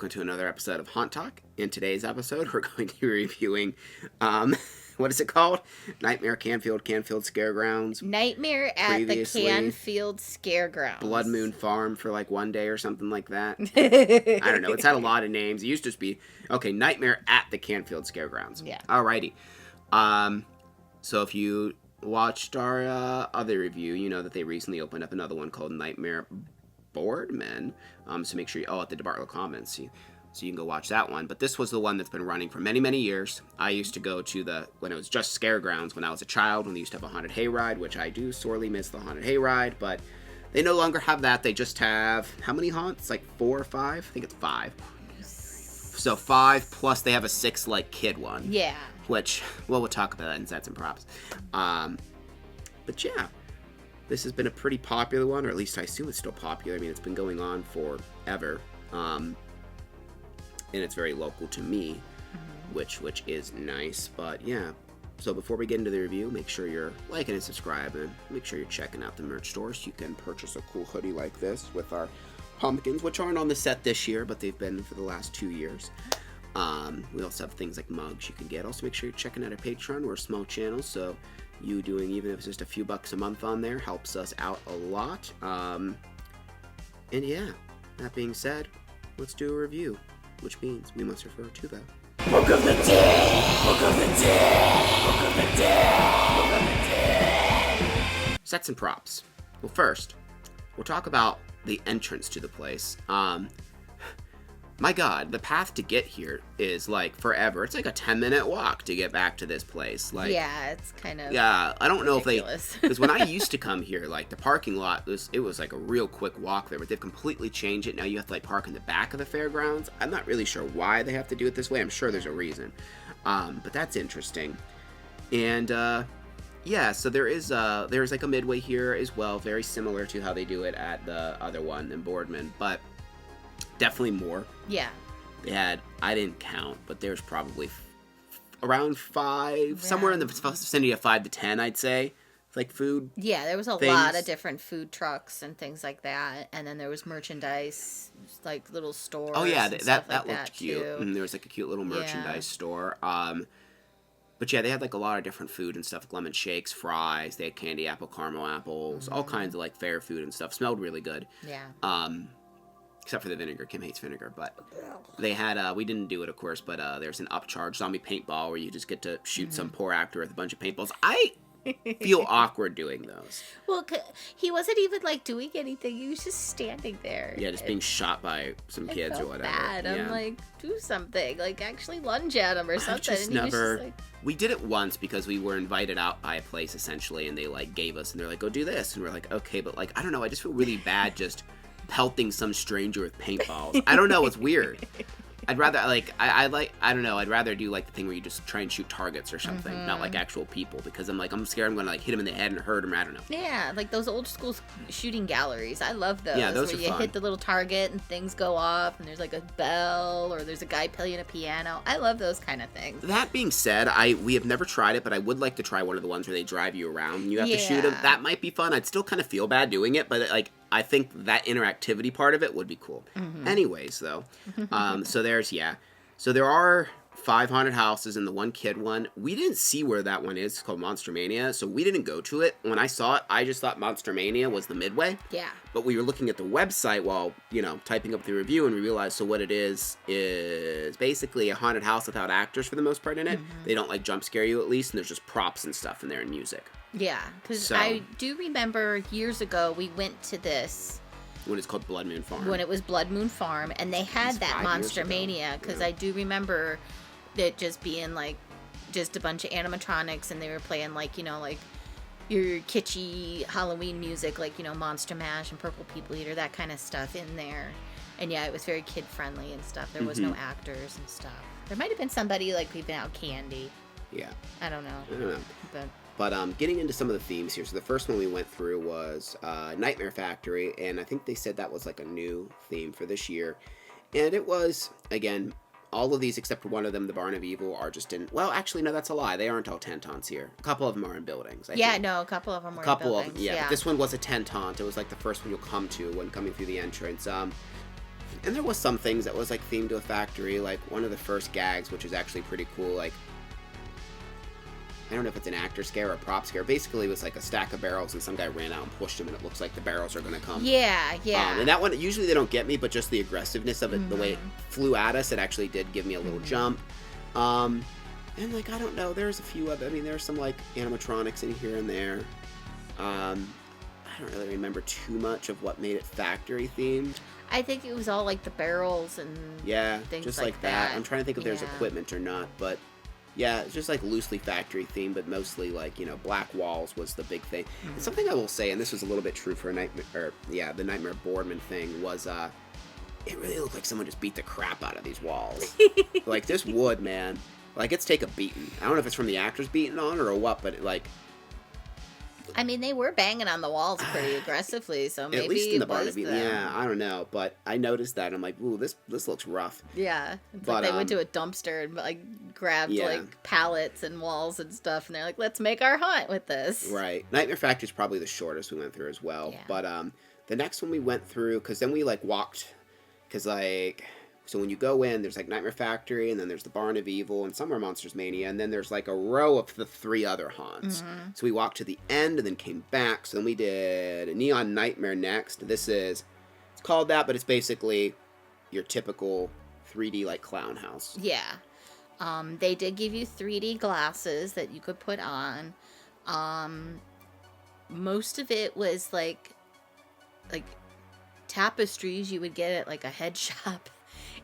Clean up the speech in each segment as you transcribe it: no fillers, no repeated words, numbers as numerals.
welcome to another episode of Haunt Talk. In today's episode, we're going to be reviewing, what is it called? Nightmare Canfield Scaregrounds. Nightmare at the Canfield Scaregrounds. Blood Moon Farm for like one day or something like that. I don't know. It's had a lot of names. It used to just be, Nightmare at the Canfield Scaregrounds. Yeah. Alrighty. So if you watched our other review, you know that they recently opened up another one called Nightmare Boardman. So make sure you, at the DeBartolo Commons. So you can go watch that one. But this was the one that's been running for many, many years. I used to go to when it was just Scaregrounds when I was a child, when they used to have a haunted hayride, which I do sorely miss the haunted hayride, but they no longer have that. They just have, how many haunts? Like 4 or 5? I think it's 5. So 5, plus they have a 6, kid one. Yeah. Which, we'll talk about that in Sets and Props. But yeah. This has been a pretty popular one, or at least I assume it's still popular. I mean, it's been going on forever. And it's very local to me, which is nice. But yeah, so before we get into the review, make sure you're liking and subscribing. Make sure you're checking out the merch stores. You can purchase a cool hoodie like this with our pumpkins, which aren't on the set this year, but they've been for the last 2 years. We also have things like mugs you can get. Also, make sure you're checking out our Patreon. We're a small channel, so you doing even if it's just a few bucks a month on there helps us out a lot. And yeah, that being said, let's do a review, which means we must refer to the Book of the Dead! Book of the Dead! Book of the Dead! Book of the Dead! Sets and props. Well, first, we'll talk about the entrance to the place. My God, the path to get here is forever. It's like a 10-minute walk to get back to this place. Yeah, it's kind of I don't know ridiculous. if because when I used to come here, the parking lot was a real quick walk there, but they've completely changed it. Now you have to park in the back of the fairgrounds. I'm not really sure why they have to do it this way. I'm sure there's a reason, but that's interesting. And so there's a midway here as well, very similar to how they do it at the other one in Boardman, but definitely more. Yeah. They had, I didn't count, but there's probably around 5, somewhere in the vicinity of 5 to 10, I'd say. Food. Yeah, there was a lot of different food trucks and things like that. And then there was merchandise, little stores. Oh, yeah, that looked looked cute. Too. And there was a cute little merchandise store. But yeah, they had a lot of different food and stuff, lemon shakes, fries. They had candy apple, caramel apples, all kinds of fair food and stuff. Smelled really good. Yeah. Except for the vinegar. Kim hates vinegar, but they had, we didn't do it, of course, but there's an upcharge zombie paintball where you just get to shoot some poor actor with a bunch of paintballs. I feel awkward doing those. Well, he wasn't even, doing anything. He was just standing there. Yeah, just being shot by some kids or whatever. Bad. Yeah. I'm do something. Actually lunge at him or something. Just never... We did it once because we were invited out by a place, essentially, and they, gave us, and they're go do this. And we're okay, but, I don't know, I just feel really bad just pelting some stranger with paintballs. I don't know, it's weird. I'd rather, I don't know, I'd rather do, the thing where you just try and shoot targets or something, not, actual people, because I'm scared I'm gonna, hit him in the head and hurt him, I don't know. Yeah, those old school shooting galleries. I love those. Yeah, those where are you fun. hit the little target and things go off, and there's, a bell, or there's a guy playing a piano. I love those kind of things. That being said, we have never tried it, but I would like to try one of the ones where they drive you around and you have to shoot them. That might be fun. I'd still kind of feel bad doing it, but, I think that interactivity part of it would be cool. Anyways, though, so there are 5 haunted houses and the one kid one. We didn't see where that one is. It's called Monster Mania, so we didn't go to it. When I saw it, I just thought Monster Mania was the midway. Yeah. But we were looking at the website while, typing up the review, and we realized, so what it is basically a haunted house without actors for the most part in it. They don't, jump scare you at least, and there's just props and stuff in there and music. Yeah, because I do remember years ago we went to this. When it's called Blood Moon Farm. When it was Blood Moon Farm, and they had that Monster Mania, because I do remember it just being, just a bunch of animatronics, and they were playing, your kitschy Halloween music, Monster Mash and Purple People Eater, that kind of stuff in there. And yeah, it was very kid-friendly and stuff. There was no actors and stuff. There might have been somebody, peeping out candy. Yeah. I don't know. But getting into some of the themes here. So the first one we went through was Nightmare Factory, and I think they said that was a new theme for this year. And it was, again, all of these except for one of them, the Barn of Evil, are just in... Well, actually, no, that's a lie. They aren't all tentons here. A couple of them are in buildings, I think. No, a couple of them were in buildings. A couple of them, yeah. But this one was a tentant. It was the first one you'll come to when coming through the entrance. And there was some things that was like themed to a factory, like one of the first gags, which is actually pretty cool. Like, I don't know if it's an actor scare or a prop scare. Basically, it was like a stack of barrels, and some guy ran out and pushed them, and it looks like the barrels are going to come. Yeah, yeah. And that one, usually they don't get me, but just the aggressiveness of it, the way it flew at us, it actually did give me a little jump. And like, I don't know, there's a few other, I mean, there's some like animatronics in here and there. I don't really remember too much of what made it factory themed. I think it was all like the barrels and things just like that. I'm trying to think if there's Yeah. equipment or not, but yeah, it's just like loosely factory themed, but mostly like, you know, black walls was the big thing. And something I will say, and this was a little bit true for the Nightmare Boardman thing, was it really looked like someone just beat the crap out of these walls. Like this wood, man, like it's take a beating. I don't know if it's from the actors beating on or what, but like, I mean, they were banging on the walls pretty aggressively, so maybe at least in the it was Barnaby, them. yeah, I don't know, but I noticed that. I'm like, ooh, this looks rough. Yeah, it's But, like they went to a dumpster and like grabbed like pallets and walls and stuff, and they're like, "Let's make our haunt with this." Right. Nightmare Factory is probably the shortest we went through as well. Yeah. But the next one we went through, because then we like walked, because like, so when you go in, there's like Nightmare Factory, and then there's the Barn of Evil, and somewhere Monsters Mania, and then there's like a row of the 3 other haunts. So we walked to the end and then came back. So then we did a Neon Nightmare next. It's called that, but it's basically your typical 3D like clown house. Yeah. They did give you 3D glasses that you could put on. Most of it was like tapestries you would get at like a head shop,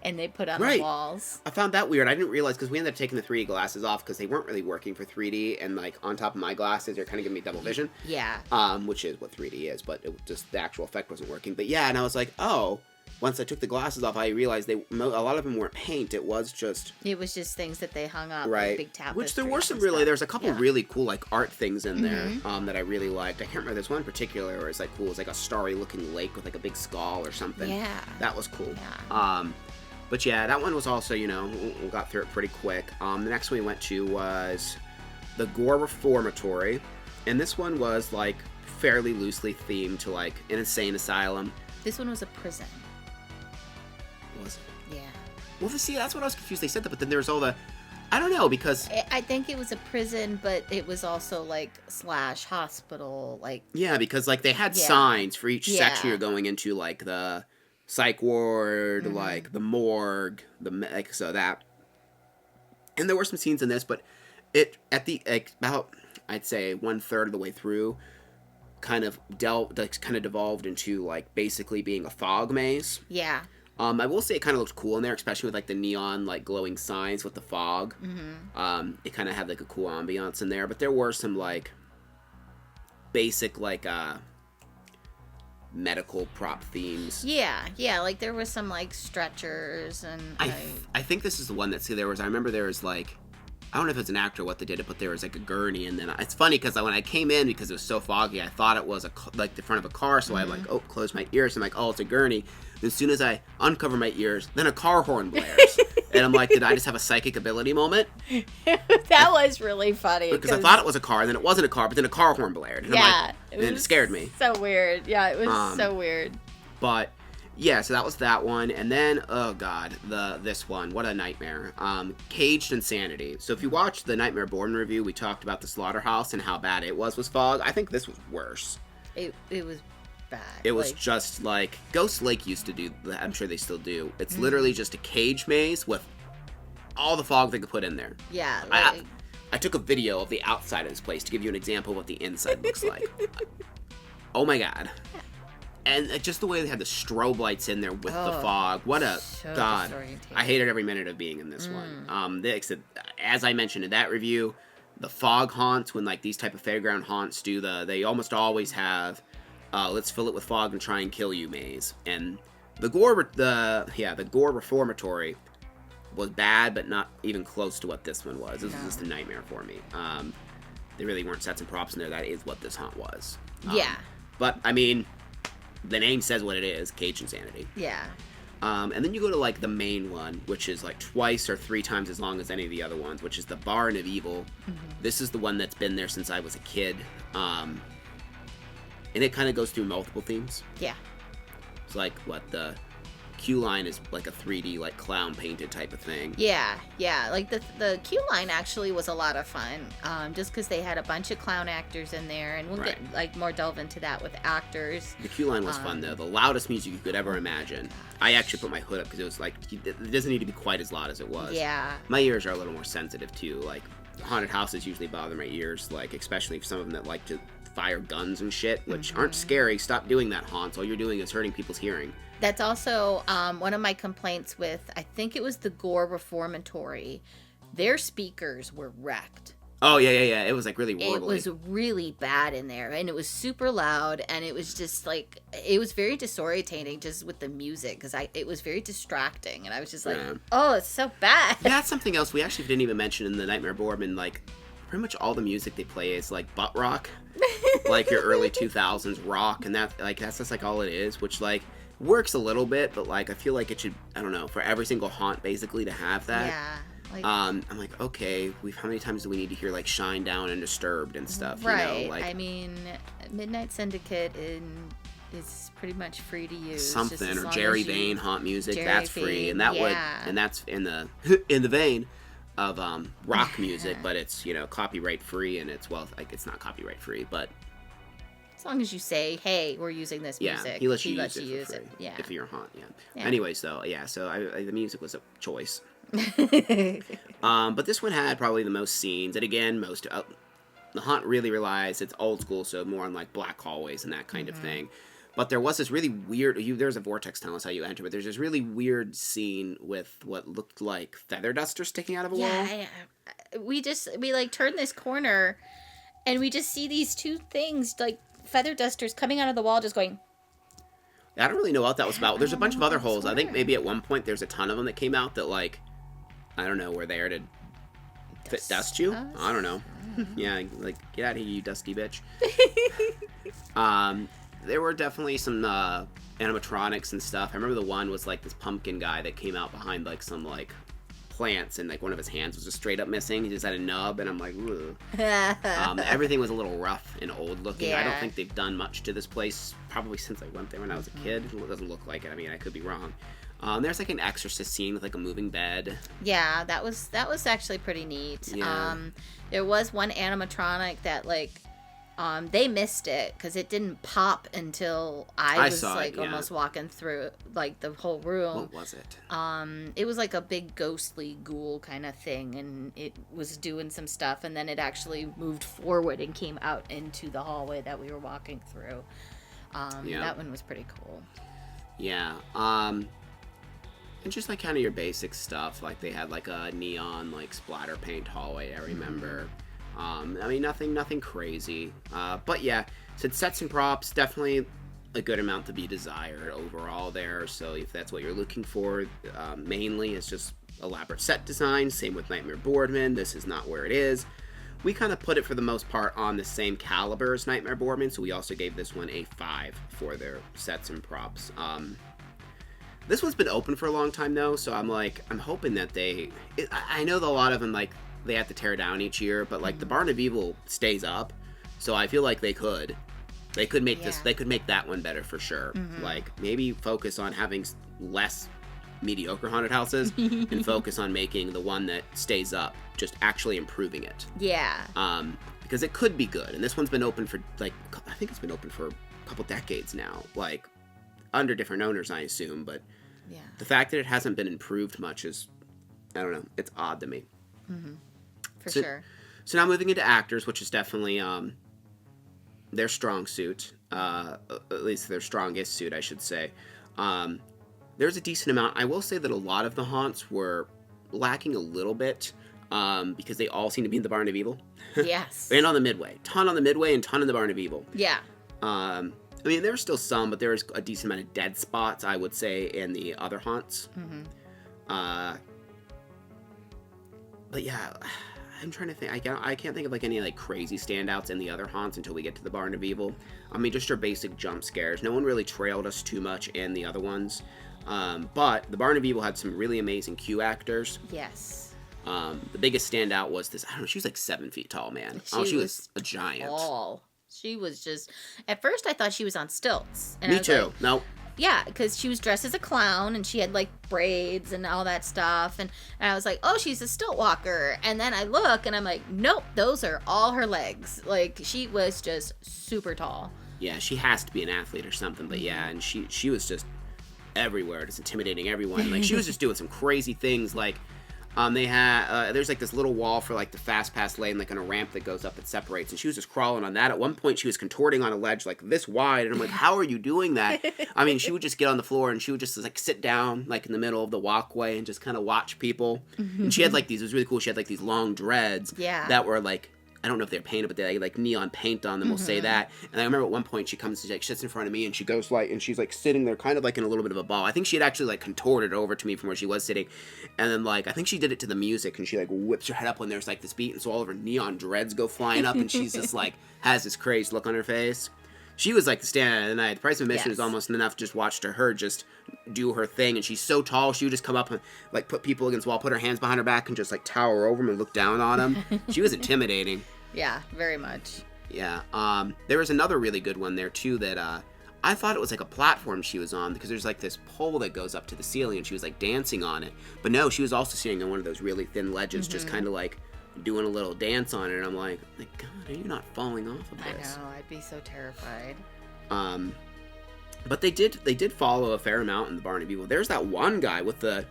and they put on the walls. I found that weird. I didn't realize, because we ended up taking the 3D glasses off because they weren't really working for 3D, and like on top of my glasses, they're kind of giving me double vision. Yeah. Which is what 3D is, but just the actual effect wasn't working. But yeah, and I was like, oh. Once I took the glasses off, I realized a lot of them weren't paint. It was just things that they hung up, right. like big tapestries. Which there were some there's a couple really cool like art things in there that I really liked. I can't remember, there's one in particular where it's like cool. It's like a starry looking lake with like a big skull or something. Yeah. That was cool. Yeah. But yeah, that one was also, you know, we got through it pretty quick. The next one we went to was the Gore Reformatory, and this one was like fairly loosely themed to like an insane asylum. This one was a prison. Was it? Yeah. Well, see, that's what I was confused. They said that, but then there's all the, I don't know, because I think it was a prison, but it was also like / hospital, like. Yeah, because like they had signs for each section you're going into, like the psych ward, like the morgue, like so that. And there were some scenes in this, but it at the about I'd say 1/3 of the way through, kind of devolved into like basically being a fog maze. Yeah. I will say it kind of looked cool in there, especially with like the neon like glowing signs with the fog. It kind of had like a cool ambiance in there, but there were some like basic like medical prop themes. Yeah, like there was some like stretchers and I think this is the one I remember there was like, I don't know if it's an actor or what they did it, but there was like a gurney, and then it's funny because when I came in, because it was so foggy, I thought it was like the front of a car, so I like closed my ears. I'm like, oh, it's a gurney. And as soon as I uncover my ears, then a car horn blares, and I'm like, did I just have a psychic ability moment? That was really funny because I thought it was a car, and then it wasn't a car, but then a car horn blared, and it scared me. So weird. Yeah, it was so weird. But yeah, so that was that one, and then oh god, this one, what a nightmare. Caged Insanity. So if you watch the Nightmare Bourne review, we talked about the slaughterhouse and how bad it was fog. I think this was worse. It was bad. It was just like Ghost Lake used to do. I'm sure they still do. It's literally just a cage maze with all the fog they could put in there. Yeah. I took a video of the outside of this place to give you an example of what the inside looks like. Oh my god. And just the way they had the strobe lights in there with the fog. What a god. I hated every minute of being in this one. As I mentioned in that review, the fog haunts, when like these type of fairground haunts do they almost always have let's fill it with fog and try and kill you maze. And the Gore Reformatory was bad, but not even close to what this one was. This was just a nightmare for me. They really weren't sets and props in there. That is what this haunt was. Yeah. But I mean, the name says what it is, Cage Insanity. Yeah. And then you go to like the main one, which is like 2 or 3 times as long as any of the other ones, which is the Barn of Evil. This is the one that's been there since I was a kid. And it kind of goes through multiple themes. Yeah. It's like what the queue line is like a 3D, like clown painted type of thing. Yeah. Like the queue line actually was a lot of fun, just because they had a bunch of clown actors in there, and we'll get like more delve into that with actors. The queue line was fun though. The loudest music you could ever imagine. I actually put my hood up because it was like, it doesn't need to be quite as loud as it was. Yeah. My ears are a little more sensitive too. Like haunted houses usually bother my ears, like especially for some of them that like to fire guns and shit, which aren't scary. Stop doing that, haunts. All you're doing is hurting people's hearing. That's also one of my complaints with, I think it was the Gore Reformatory. Their speakers were wrecked. Oh, yeah. It was like really warbly. It was really bad in there, and it was super loud, and it was just like, it was very disorientating just with the music, because it was very distracting, and I was just like, oh, it's so bad. Yeah, that's something else we actually didn't even mention in the Nightmare Boardman. Like, pretty much all the music they play is like butt rock, like your early 2000s rock, and that's just like all it is, which like works a little bit, but like I feel like it should, I don't know, for every single haunt basically to have that. Yeah. Like, I'm like, okay, how many times do we need to hear like Shine Down and Disturbed and stuff? Right. You know, like, I mean, Midnight Syndicate is pretty much free to use. Something, or Jerry Vane haunt music, that's free, and that's in the in the vein of rock music, but it's, you know, copyright free, and it's, well, like, it's not copyright free, but as long as you say, hey, we're using this music, yeah, he lets you use it. Yeah, if you're a haunt. Yeah. Anyways, though, so the music was a choice. But this one had probably the most scenes, and again, the haunt really relies, it's old school, so more on like black hallways and that kind of thing. But there was this really weird, there's a vortex telling us how you enter, but there's this really weird scene with what looked like feather duster sticking out of a wall. Yeah, we like turn this corner, and we just see these two things, like feather dusters coming out of the wall, just going. I don't really know what that was about. There's a bunch of other holes. I think maybe at one point there's a ton of them that came out that, like, I don't know, were there to dust you? I don't know. Yeah, like, get out of here, you dusty bitch. There were definitely some animatronics and stuff. I remember the one was like this pumpkin guy that came out behind like some like plants, and like one of his hands was just straight up missing. He just had a nub, and I'm like, ugh. Everything was a little rough and old looking. I don't think they've done much to this place probably since I went there when I was a kid. It doesn't look like it. I mean, I could be wrong. There's like an exorcist scene with like a moving bed. Yeah, that was actually pretty neat. Yeah. There was one animatronic that like they missed it because it didn't pop until I was almost walking through like the whole room. What was it? It was like a big ghostly ghoul kind of thing, and it was doing some stuff, and then it actually moved forward and came out into the hallway that we were walking through. That one was pretty cool. Yeah. And just like kind of your basic stuff, like they had like a neon like splatter paint hallway, I remember. I mean, nothing crazy. But yeah, so sets and props, definitely a good amount to be desired overall there. So if that's what you're looking for, mainly it's just elaborate set design. Same with Nightmare Boardman. This is not where it is. We kind of put it for the most part on the same caliber as Nightmare Boardman, so we also gave this one a 5 for their sets and props. This one's been open for a long time though, so I'm hoping that I know that a lot of them like they have to tear down each year, but like the Barn of Evil stays up, so I feel like they could make that one better for sure. Like maybe focus on having less mediocre haunted houses and focus on making the one that stays up, just actually improving it. Yeah. Because it could be good, and this one's been open for like, I think it's been open for a couple decades now, like under different owners, I assume, but yeah, the fact that it hasn't been improved much is, I don't know, it's odd to me. For sure. So now moving into actors, which is definitely their strong suit, at least their strongest suit, I should say. There's a decent amount. I will say that a lot of the haunts were lacking a little bit because they all seem to be in the Barn of Evil. Yes. And on the Midway. Ton on the Midway and ton in the Barn of Evil. Yeah. I mean, there were still some, but there was a decent amount of dead spots, I would say, in the other haunts. But yeah, I'm trying to think. I can't think of like any like crazy standouts in the other haunts until we get to the Barn of Evil. I mean, just your basic jump scares. No one really trailed us too much in the other ones. But the Barn of Evil had some really amazing Q actors. Yes. The biggest standout was this. I don't know. She was like 7 feet tall, man. She was a giant. Tall. She was just. At first, I thought she was on stilts. And Me too. Like, nope. Yeah, because she was dressed as a clown and she had like braids and all that stuff. And I was like, oh, she's a stilt walker. And then I look and I'm like, nope, those are all her legs. Like, she was just super tall. Yeah, she has to be an athlete or something. But yeah, and she was just everywhere, just intimidating everyone. Like, she was just doing some crazy things. Like, they had there's like this little wall for like the fast pass lane, like on a ramp that goes up that separates, and she was just crawling on that. At one point she was contorting on a ledge like this wide, and I'm like, how are you doing that? I mean, she would just get on the floor and she would just like sit down like in the middle of the walkway and just kind of watch people. And she had like these, it was really cool, she had like these long dreads that were like, I don't know if they're painted, but they had like neon paint on them, we'll say that. And I remember at one point she comes, she like sits in front of me and she goes like, and she's like sitting there kind of like in a little bit of a ball. I think she had actually like contorted over to me from where she was sitting. And then like, I think she did it to the music and she like whips her head up when there's like this beat. And so all of her neon dreads go flying up and she's just like, has this crazed look on her face. She was like the standout of the night. The price of admission was almost enough to just watch her just do her thing. And she's so tall, she would just come up and like put people against the wall, put her hands behind her back and just like tower over them and look down on them. She was intimidating. Yeah, very much. Yeah. There was another really good one there too that I thought it was like a platform she was on because there's like this pole that goes up to the ceiling and she was like dancing on it. But no, she was also sitting on one of those really thin ledges, just kind of like doing a little dance on it. And I'm like, God, are you not falling off of this? I know, I'd be so terrified. But they did follow a fair amount in the Barnaby People. There's that one guy with the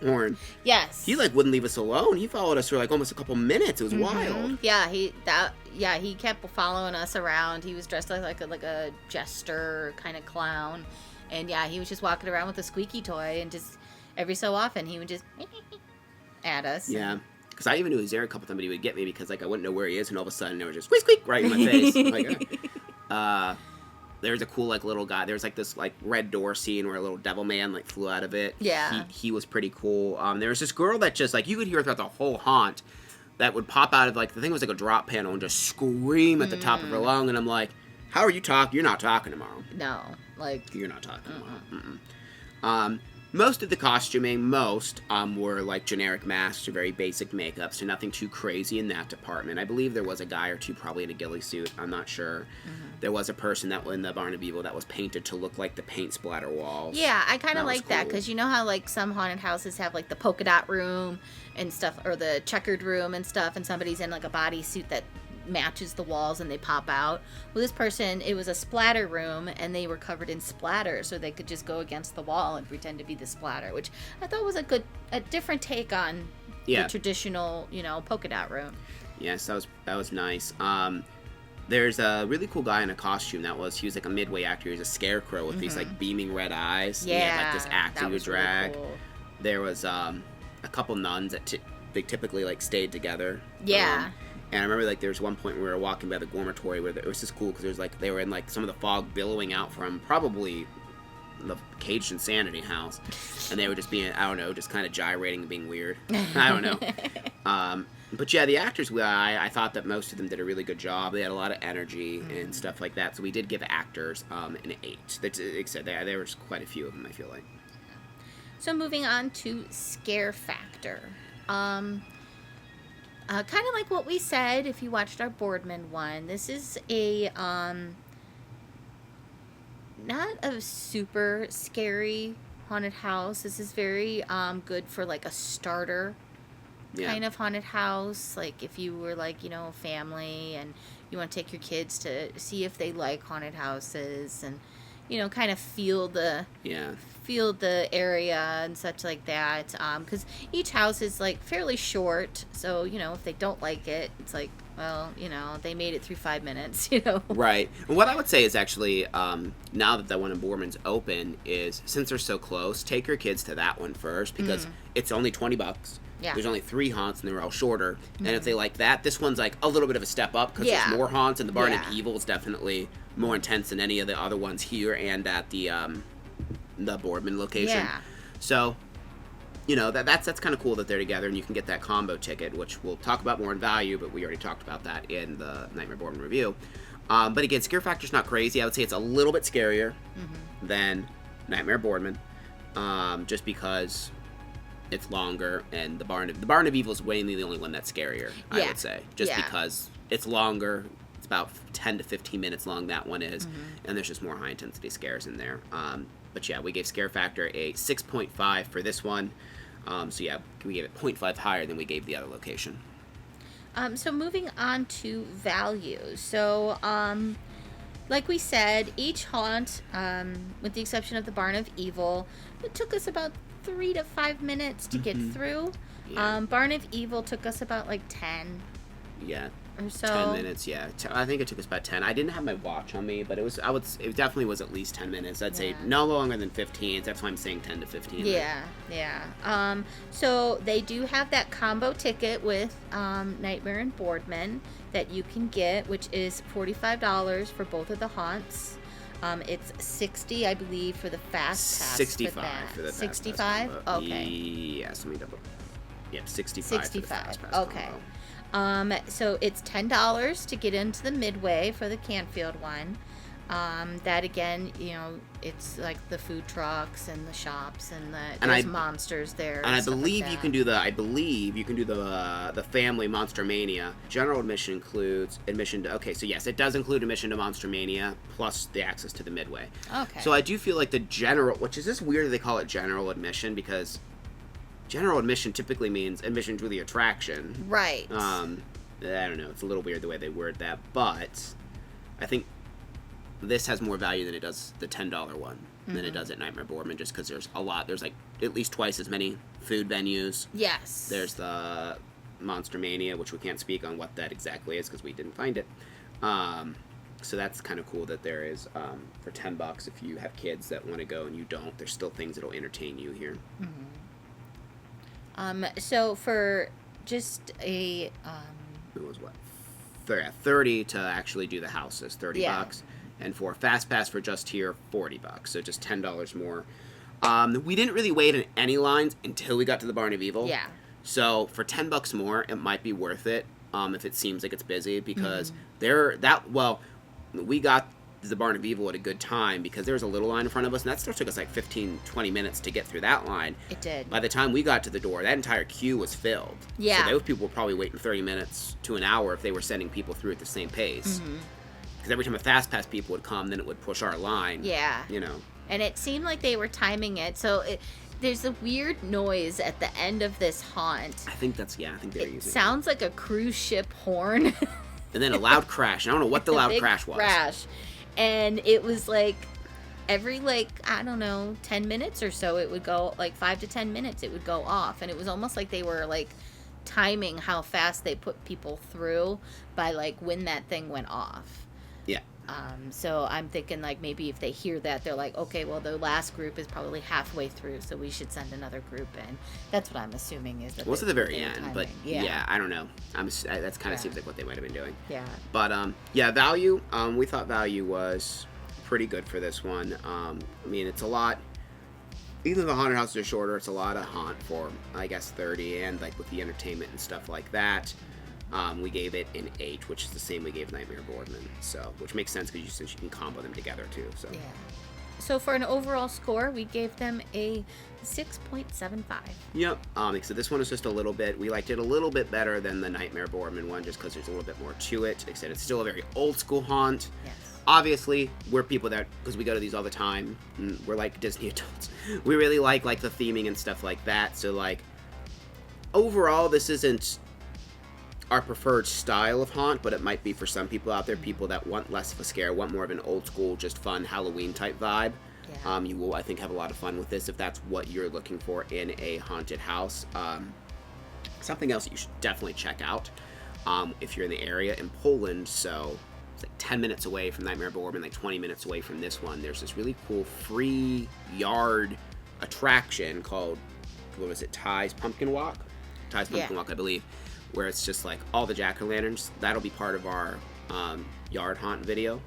horn. Yes. He like wouldn't leave us alone. He followed us for like almost a couple minutes. It was wild. Yeah, he kept following us around. He was dressed like a jester kind of clown, and yeah, he was just walking around with a squeaky toy, and just every so often he would just at us. Yeah. Because I even knew he was there a couple times, but he would get me because like I wouldn't know where he is, and all of a sudden there was just squeak squeak right in my face. Like, there's a cool like little guy. There's like this like red door scene where a little devil man like flew out of it. Yeah. He was pretty cool. There was this girl that just like you could hear throughout the whole haunt that would pop out of like the thing was like a drop panel and just scream at the top of her lung, and I'm like, how are you talking? You're not talking tomorrow. No, like you're not talking tomorrow. Most of the costuming, were like generic masks or very basic makeup, so nothing too crazy in that department. I believe there was a guy or two probably in a ghillie suit. I'm not sure. There was a person that in the Barnaby Evil that was painted to look like the paint splatter walls. Yeah, I kind of like that because you know how like some haunted houses have like the polka dot room and stuff, or the checkered room and stuff, and somebody's in like a bodysuit that matches the walls and they pop out. Well, this person, it was a splatter room and they were covered in splatter, so they could just go against the wall and pretend to be the splatter, which I thought was a different take on the traditional, polka dot room. Yes, that was nice. There's a really cool guy in a costume he was like a midway actor. He was a scarecrow with these like beaming red eyes. Yeah, he had like this acting to drag. Really cool. There was a couple nuns that they typically like stayed together. Yeah. And I remember like there was one point where we were walking by the dormitory where it was just cool because there was like they were in like some of the fog billowing out from probably the Caged Insanity house, and they were just being, I don't know, just kind of gyrating and being weird. I don't know. But yeah, the actors, I thought that most of them did a really good job. They had a lot of energy and stuff like that. So we did give actors an 8. That's, like I said, there was quite a few of them, I feel like. So moving on to scare factor. Kind of like what we said if you watched our Boardman one. This is a not a super scary haunted house. This is very good for like a starter kind of haunted house. Like if you were like, a family and you want to take your kids to see if they like haunted houses and kind of feel the area and such like that, because each house is like fairly short, so if they don't like it, it's like, well, they made it through 5 minutes. Right. And what I would say is actually, now that one in Boardman's open, is since they're so close, take your kids to that one first because it's only $20. Yeah. There's only 3 haunts and they're all shorter. And if they like that, this one's like a little bit of a step up because there's more haunts, and the Barn of Evil is definitely more intense than any of the other ones here and at the Boardman location. Yeah. So, that's kind of cool that they're together and you can get that combo ticket, which we'll talk about more in value, but we already talked about that in the Nightmare Boardman review. But again, scare factor's not crazy. I would say it's a little bit scarier than Nightmare Boardman, just because it's longer, and the Barn of Evil is mainly the only one that's scarier, I would say. Just because it's longer. It's about 10 to 15 minutes long, that one is, and there's just more high-intensity scares in there. But yeah, we gave scare factor a 6.5 for this one. So yeah, we gave it 0.5 higher than we gave the other location. So moving on to value. So, like we said, each haunt, with the exception of the Barn of Evil, it took us about 3 to 5 minutes to get through. Yeah. Barn of Evil took us about like 10 Yeah. or so. 10 minutes, yeah. I think it took us about 10. I didn't have my watch on me, but it definitely was at least 10 minutes. I'd say no longer than 15. That's why I'm saying 10 to 15. Yeah, yeah. So they do have that combo ticket with Nightmare and Boardman that you can get, which is $45 for both of the haunts. It's $60, I believe, for the fast pass. 65 for the fast 65? pass. Okay. Yes, let me double. Yeah, 65. 65. For the fast pass Okay. combo. So it's $10 to get into the Midway for the Canfield one. That again, it's like the food trucks and the shops and there's monsters there. And I believe you can do the family Monster Mania. General admission includes admission to. Okay, so yes, it does include admission to Monster Mania plus the access to the Midway. Okay. So I do feel like the general, which is this weird that they call it general admission because general admission typically means admission to the attraction. Right. I don't know. It's a little weird the way they word that, but I think this has more value than it does the $10 one than it does at Nightmare Boardman, just because there's a lot. There's like at least twice as many food venues. Yes. There's the Monster Mania, which we can't speak on what that exactly is because we didn't find it. So that's kind of cool that there is for $10 if you have kids that want to go and you don't. There's still things that'll entertain you here. So for just a It was what? 30 to actually do the houses, $30. And for Fast Pass for just here, $40. So just $10 more. We didn't really wait in any lines until we got to the Barn of Evil. Yeah. So for $10 more, it might be worth it if it seems like it's busy because we got the Barn of Evil at a good time because there was a little line in front of us, and that still took us like 15, 20 minutes to get through that line. It did. By the time we got to the door, that entire queue was filled. Yeah. So those people were probably waiting 30 minutes to an hour if they were sending people through at the same pace. Because every time a Fast Pass people would come, then it would push our line. Yeah. And it seemed like they were timing it, so there's a weird noise at the end of this haunt. I think they're using it. Sounds like a cruise ship horn. And then a loud crash. I don't know what the loud crash was. Crash. And it was like every 10 minutes or so it would go, 5 to 10 minutes it would go off, and it was almost like they were timing how fast they put people through by when that thing went off. Yeah. So I'm thinking maybe if they hear that, they're like, okay, well, the last group is probably halfway through, so we should send another group in. That's what I'm assuming is that. Well, it's at the very end, timing. but yeah, I don't know. That's kind of seems like what they might have been doing. Yeah. But value. We thought value was pretty good for this one. I mean, it's a lot. Even though the haunted houses are shorter, it's a lot of haunt for I guess 30, and with the entertainment and stuff like that. We gave it an 8, which is the same we gave Nightmare Boardman, so which makes sense since you can combo them together too. So yeah. So for an overall score, we gave them a 6.75. Yep. So this one is just a little bit. We liked it a little bit better than the Nightmare Boardman one, just because there's a little bit more to it. Like I said, it's still a very old school haunt. Yes. Obviously, we're people that, because we go to these all the time, and we're like Disney adults. We really like the theming and stuff like that. So overall, this isn't our preferred style of haunt, but it might be for some people out there, people that want less of a scare, want more of an old school, just fun Halloween type vibe. Yeah. You will, I think, have a lot of fun with this if that's what you're looking for in a haunted house. Something else that you should definitely check out if you're in the area in Poland. So it's 10 minutes away from Nightmare Boardman, 20 minutes away from this one. There's this really cool free yard attraction called, what was it, Ty's Pumpkin Walk, I believe, where it's just all the jack-o'-lanterns. That'll be part of our yard haunt video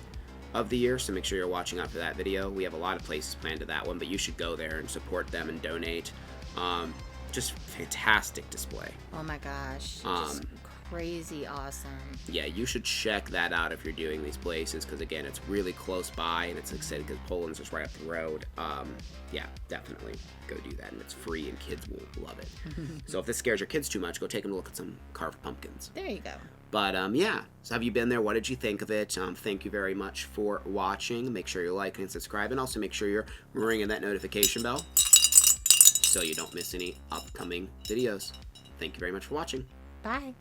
of the year, so make sure you're watching out for that video. We have a lot of places planned to that one, but you should go there and support them and donate. Just fantastic display. Oh my gosh. Just crazy awesome. Yeah, you should check that out if you're doing these places, because again, it's really close by, and it's exciting because Poland's just right up the road. Yeah, definitely go do that, and it's free, and kids will love it. So if this scares your kids too much, go take them a look at some carved pumpkins. There you go. But yeah, so have you been there? What did you think of it? Thank you very much for watching. Make sure you like and subscribe, and also make sure you're ringing that notification bell so you don't miss any upcoming videos. Thank you very much for watching. Bye.